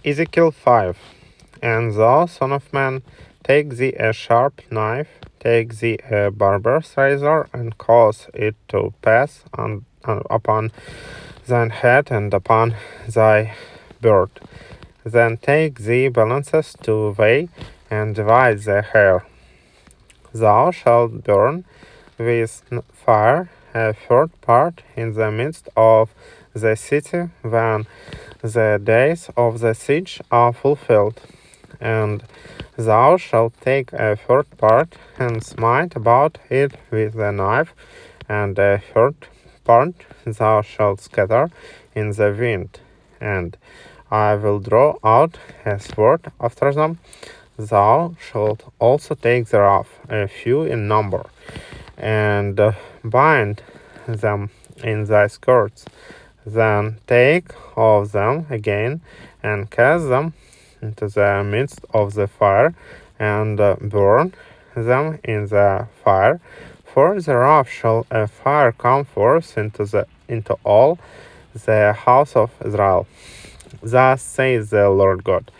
Ezekiel 5. And thou, son of man, take thee a sharp knife, take thee a barber's razor, and cause it to pass upon thine head and upon thy beard. Then take thee balances to weigh, and divide the hair. Thou shalt burn with fire a third part in the midst of the city when the days of the siege are fulfilled. And thou shalt take a third part and smite about it with the knife, and a third part thou shalt scatter in the wind. And I will draw out a sword after them. Thou shalt also take thereof a few in number, and bind them in thy skirts. Then take of them again, and cast them into the midst of the fire, and burn them in the fire. For thereof shall a fire come forth into all the house of Israel. Thus says the Lord God.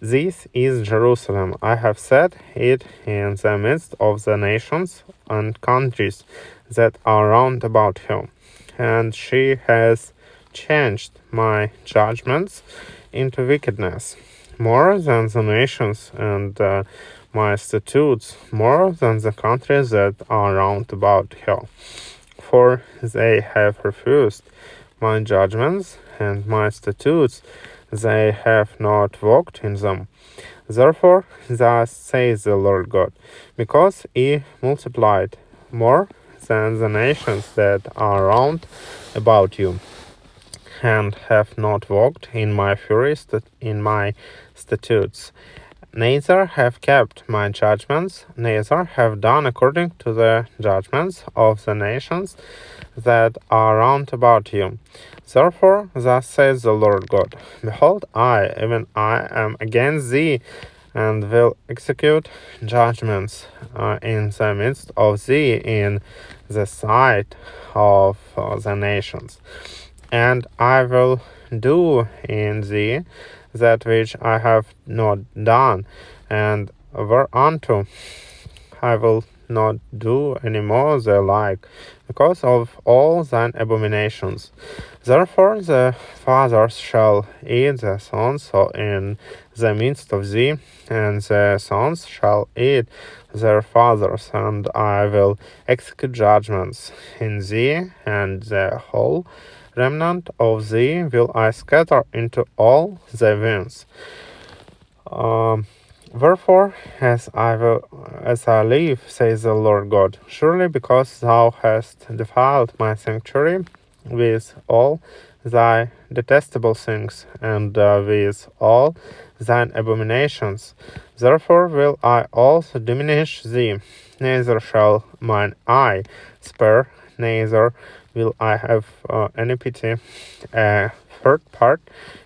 This is Jerusalem. I have set it in the midst of the nations and countries that are round about her. And she has changed my judgments into wickedness, more than the nations, and my statutes more than the countries that are round about her. For they have refused my judgments and my statutes, they have not walked in them. Therefore, thus says the Lord God, because ye multiplied more than the nations that are round about you, and have not walked in my fury in my statutes, neither have kept my judgments, neither have done according to the judgments of the nations that are round about you. Therefore, thus says the Lord God, behold, even I, am against thee, and will execute judgments in the midst of thee in the sight of the nations. And I will do in thee that which I have not done, and whereunto I will not do any more the like, because of all thine abominations. Therefore the fathers shall eat the sons in the midst of thee, and the sons shall eat their fathers, and I will execute judgments in thee, and the whole remnant of thee will I scatter into all the winds. Wherefore, as I live, says the Lord God, surely because thou hast defiled my sanctuary with all thy detestable things, and with all thine abominations, therefore will I also diminish thee, neither shall mine eye spare, neither will I have any pity. A third part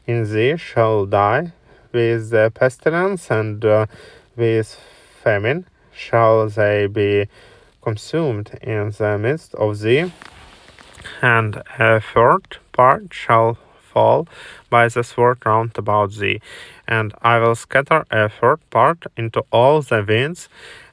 in thee shall die with the pestilence, and with famine shall they be consumed in the midst of thee, and a third part shall fall by the sword round about thee, and I will scatter a third part into all the winds,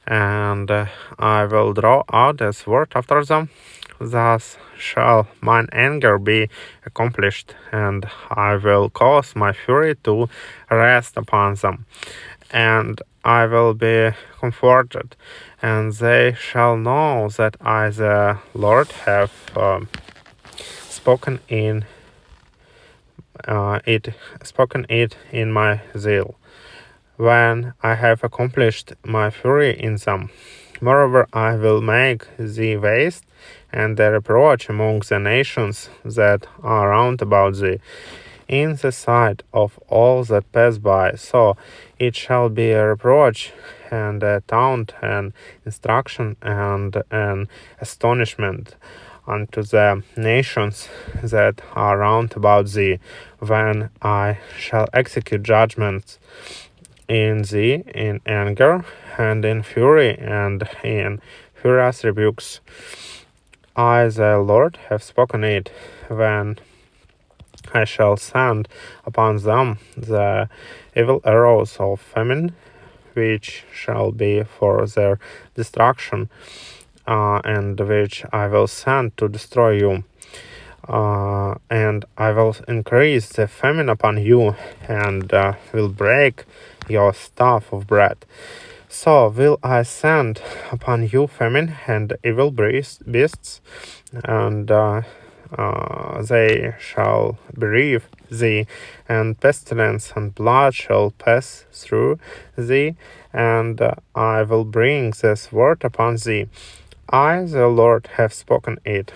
and I will draw out a sword after them. Thus shall mine anger be accomplished, and I will cause my fury to rest upon them, and I will be comforted, and they shall know that I, the Lord, have spoken it in my zeal, when I have accomplished my fury in them. Moreover, I will make thee waste, and a reproach among the nations that are round about thee, in the sight of all that pass by. So it shall be a reproach, and a taunt, and instruction, and an astonishment unto the nations that are round about thee, when I shall execute judgments in thee in anger, and in fury, and in furious rebukes. I, the Lord, have spoken it, when I shall send upon them the evil arrows of famine, which shall be for their destruction, and which I will send to destroy you. And I will increase the famine upon you, and will break your staff of bread. So will I send upon you famine and evil beasts, and they shall bereave thee, and pestilence and blood shall pass through thee, and I will bring this word upon thee. I, the Lord, have spoken it.